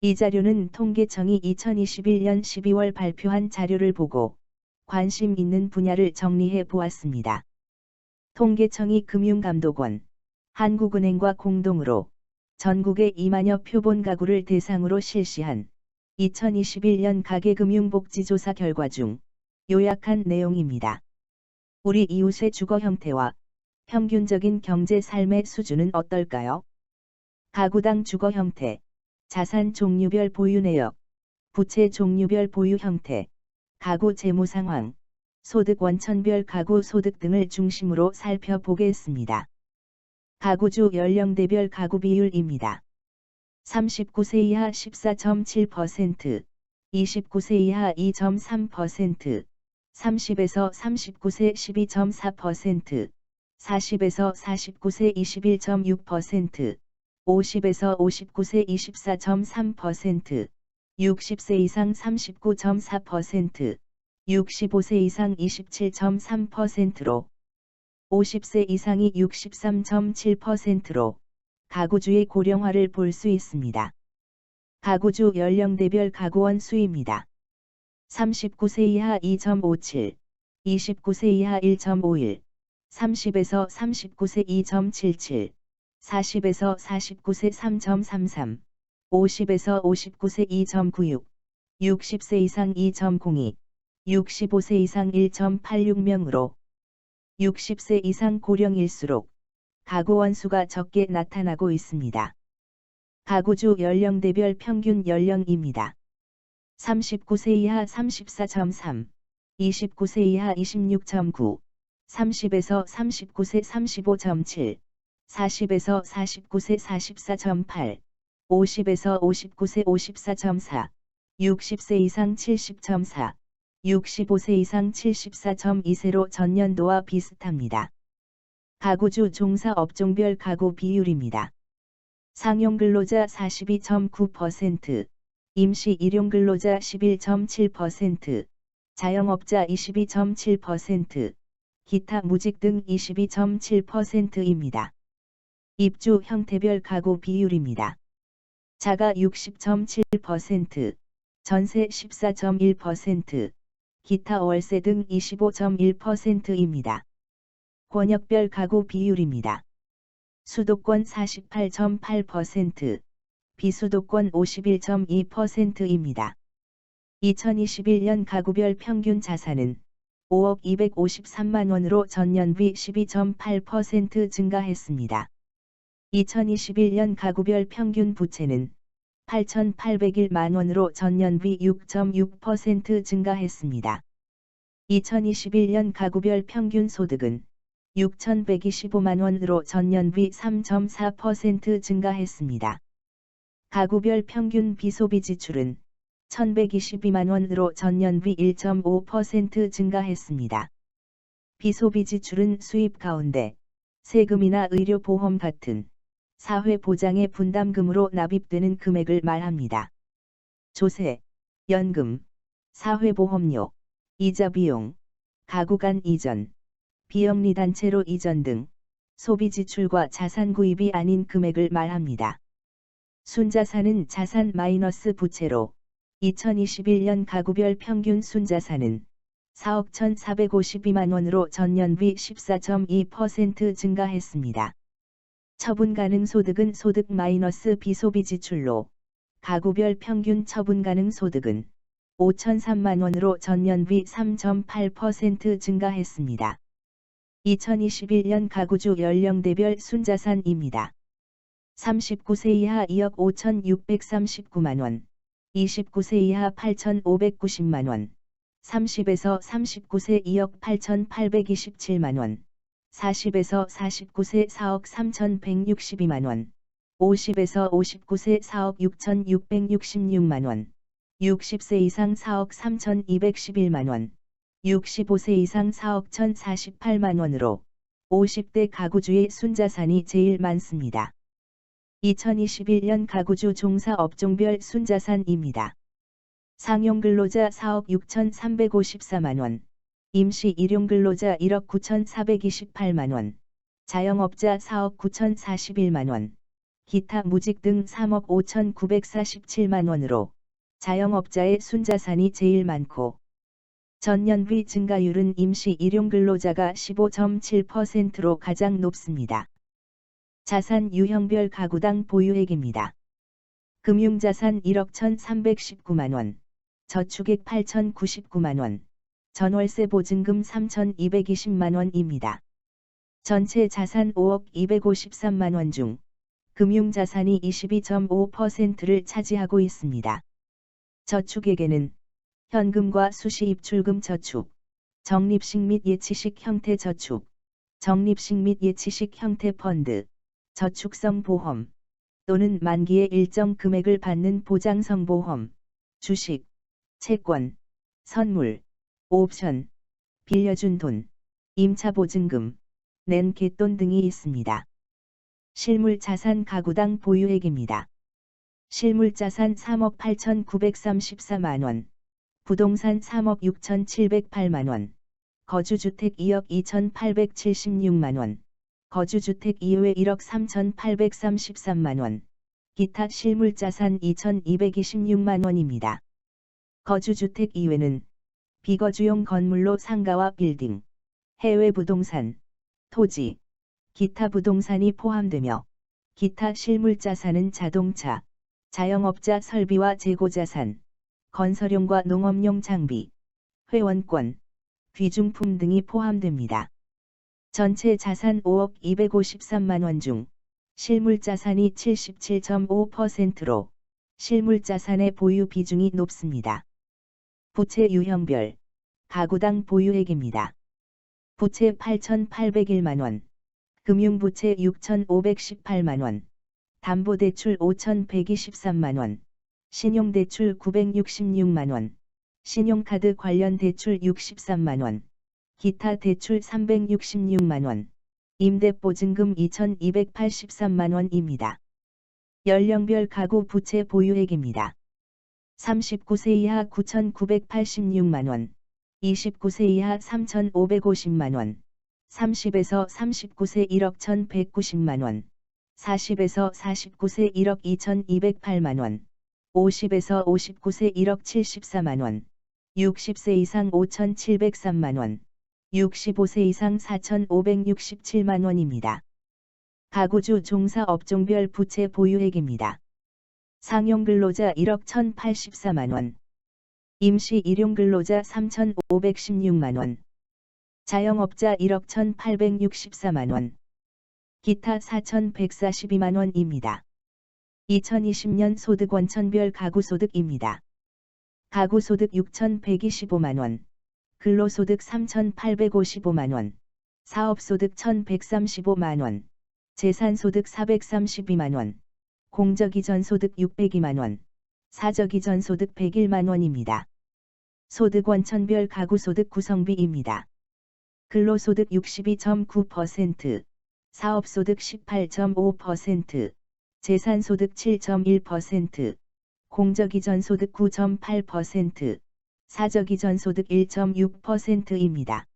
이 자료는 통계청이 2021년 12월 발표한 자료를 보고 관심 있는 분야를 정리해 보았습니다. 통계청이 금융감독원, 한국은행과 공동으로 전국의 2만여 표본 가구를 대상으로 실시한 2021년 가계금융복지조사 결과 중 요약한 내용입니다. 우리 이웃의 주거 형태와 평균적인 경제 삶의 수준은 어떨까요? 가구당 주거 형태, 자산 종류별 보유 내역, 부채 종류별 보유 형태, 가구 재무 상황, 소득 원천별 가구 소득 등을 중심으로 살펴보겠습니다. 가구주 연령대별 가구 비율입니다. 39세 이하 14.7%, 29세 이하 2.3%, 30에서 39세 12.4%, 40에서 49세 21.6%, 50에서 59세 24.3%, 60세 이상 39.4%, 65세 이상 27.3%로 50세 이상이 63.7%로 가구주의 고령화를 볼 수 있습니다. 가구주 연령대별 가구원 수입니다. 39세 이하 2.57, 29세 이하 1.51, 30에서 39세 2.77, 40에서 49세 3.33, 50에서 59세 2.96, 60세 이상 2.02, 65세 이상 1.86명으로 60세 이상 고령일수록 가구원 수가 적게 나타나고 있습니다. 가구주 연령대별 평균 연령입니다. 39세 이하 34.3, 29세 이하 26.9, 30에서 39세 35.7, 40에서 49세 44.8, 50에서 59세 54.4, 60세 이상 70.4, 65세 이상 74.2세로 전년도와 비슷합니다. 가구주 종사 업종별 가구 비율입니다. 상용근로자 42.9%, 임시 일용근로자 11.7%, 자영업자 22.7%, 기타 무직 등 22.7%입니다. 입주 형태별 가구 비율입니다. 자가 60.7%, 전세 14.1%, 기타 월세 등 25.1%입니다. 권역별 가구 비율입니다. 수도권 48.8%, 비수도권 51.2%입니다. 2021년 가구별 평균 자산은 5억 253만 원으로 전년비 12.8% 증가했습니다. 2021년 가구별 평균 부채는 8,801만 원으로 전년비 6.6% 증가했습니다. 2021년 가구별 평균 소득은 6,125만 원으로 전년비 3.4% 증가했습니다. 가구별 평균 비소비 지출은 1,122만 원으로 전년비 1.5% 증가했습니다. 비소비 지출은 수입 가운데 세금이나 의료보험 같은 사회보장의 분담금으로 납입되는 금액을 말합니다. 조세, 연금, 사회보험료, 이자 비용, 가구 간 이전, 비영리단체로 이전 등 소비 지출과 자산 구입이 아닌 금액을 말합니다. 순자산은 자산 마이너스 부채로 2021년 가구별 평균 순자산은 4억 1,452만 원으로 전년비 14.2% 증가했습니다. 처분 가능 소득은 소득 마이너스 비소비 지출로 가구별 평균 처분 가능 소득은 5,003만 원으로 전년비 3.8% 증가했습니다. 2021년 가구주 연령대별 순자산입니다. 39세 이하 2억 5,639만 원, 29세 이하 8,590만 원, 30에서 39세 2억 8,827만 원, 40에서 49세 4억 3,162만 원, 50에서 59세 4억 6,666만 원, 60세 이상 4억 3,211만 원, 65세 이상 4억 1,048만 원으로 50대 가구주의 순자산이 제일 많습니다. 2021년 가구주 종사 업종별 순자산입니다. 상용근로자 4억 6,354만 원, 임시 일용근로자 1억 9,428만 원, 자영업자 4억 9,041만 원, 기타 무직 등 3억 5,947만 원으로 자영업자의 순자산이 제일 많고 전년비 증가율은 임시 일용근로자가 15.7%로 가장 높습니다. 자산 유형별 가구당 보유액입니다. 금융자산 1억 1,319만 원, 저축액 8,099만 원, 전월세 보증금 3,220만 원입니다. 전체 자산 5억 253만 원 중 금융자산이 22.5%를 차지하고 있습니다. 저축액에는 현금과 수시 입출금 저축, 적립식 및 예치식 형태 저축, 적립식 및 예치식 형태 펀드, 저축성 보험, 또는 만기에 일정 금액을 받는 보장성 보험, 주식, 채권, 선물, 옵션, 빌려준 돈, 임차보증금, 낸 갯돈 등이 있습니다. 실물자산 가구당 보유액입니다. 실물자산 3억 8,934만 원, 부동산 3억 6,708만 원, 거주주택 2억 2,876만 원, 거주주택 이외 1억 3,833만 원, 기타 실물자산 2,226만 원입니다. 거주주택 이외는 비거주용 건물로 상가와 빌딩, 해외 부동산, 토지, 기타 부동산이 포함되며 기타 실물자산은 자동차, 자영업자 설비와 재고자산, 건설용과 농업용 장비, 회원권, 귀중품 등이 포함됩니다. 전체 자산 5억 253만 원 중 실물자산이 77.5%로 실물자산의 보유 비중이 높습니다. 부채 유형별, 가구당 보유액입니다. 부채 8,801만 원, 금융부채 6,518만 원, 담보대출 5,123만 원, 신용대출 966만 원, 신용카드 관련 대출 63만 원, 기타 대출 366만 원, 임대보증금 2,283만 원입니다. 연령별 가구 부채 보유액입니다. 39세 이하 9,986만 원, 29세 이하 3,550만 원, 30에서 39세 1억 1,190만 원, 40에서 49세 1억 2,208만 원, 50에서 59세 1억 74만 원, 60세 이상 5,703만 원, 65세 이상 4,567만 원입니다. 가구주 종사 업종별 부채 보유액입니다. 상용근로자 1억 1,084만 원, 임시 일용근로자 3,516만 원, 자영업자 1억 1,864만 원, 기타 4,142만 원입니다. 2020년 소득 원천별 가구소득입니다. 가구소득 6,125만 원, 근로소득 3,855만 원, 사업소득 1,135만 원, 재산소득 432만 원, 공적이전소득 602만 원, 사적이전소득 101만 원입니다. 소득 원천별 가구소득 구성비입니다. 근로소득 62.9%, 사업소득 18.5%, 재산소득 7.1%, 공적이전소득 9.8%, 사적이전소득 1.6%입니다.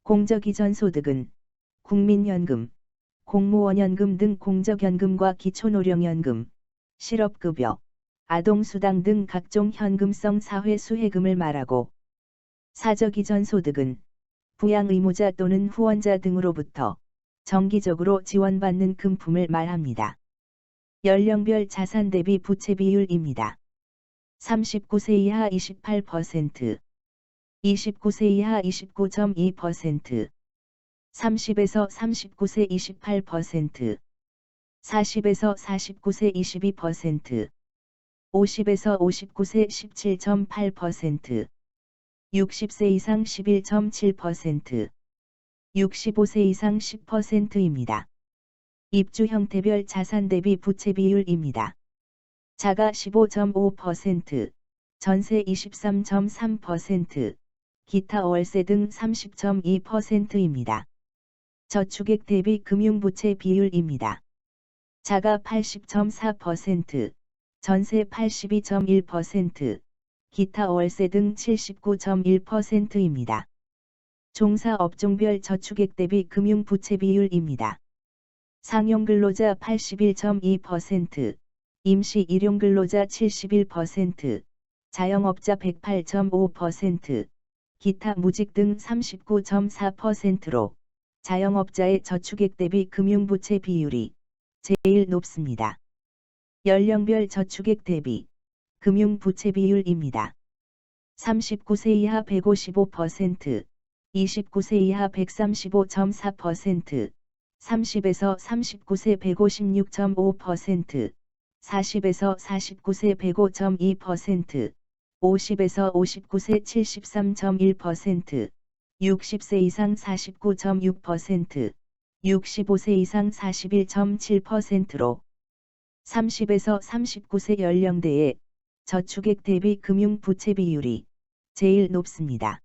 공적이전소득은 국민연금, 공무원연금 등 공적연금과 기초노령연금, 실업급여, 아동수당 등 각종 현금성 사회수혜금을 말하고 사적이전소득은 부양의무자 또는 후원자 등으로부터 정기적으로 지원받는 금품을 말합니다. 연령별 자산 대비 부채 비율입니다. 39세 이하 28%, 29세 이하 29.2%, 30에서 39세 28%, 40에서 49세 22%, 50에서 59세 17.8%, 60세 이상 11.7%, 65세 이상 10%입니다. 입주 형태별 자산 대비 부채 비율입니다. 자가 15.5%, 전세 23.3%, 기타 월세 등 30.2%입니다. 저축액 대비 금융부채 비율입니다. 자가 80.4%, 전세 82.1%, 기타 월세 등 79.1%입니다. 종사 업종별 저축액 대비 금융부채 비율입니다. 상용근로자 81.2%, 임시 일용근로자 71%, 자영업자 108.5%, 기타 무직 등 39.4%로 자영업자의 저축액 대비 금융부채 비율이 제일 높습니다. 연령별 저축액 대비 금융부채 비율입니다. 39세 이하 155%, 29세 이하 135.4%, 30에서 39세 156.5%, 40에서 49세 105.2%, 50에서 59세 73.1%, 60세 이상 49.6%, 65세 이상 41.7%로 30에서 39세 연령대의 저축액 대비 금융부채 비율이 제일 높습니다.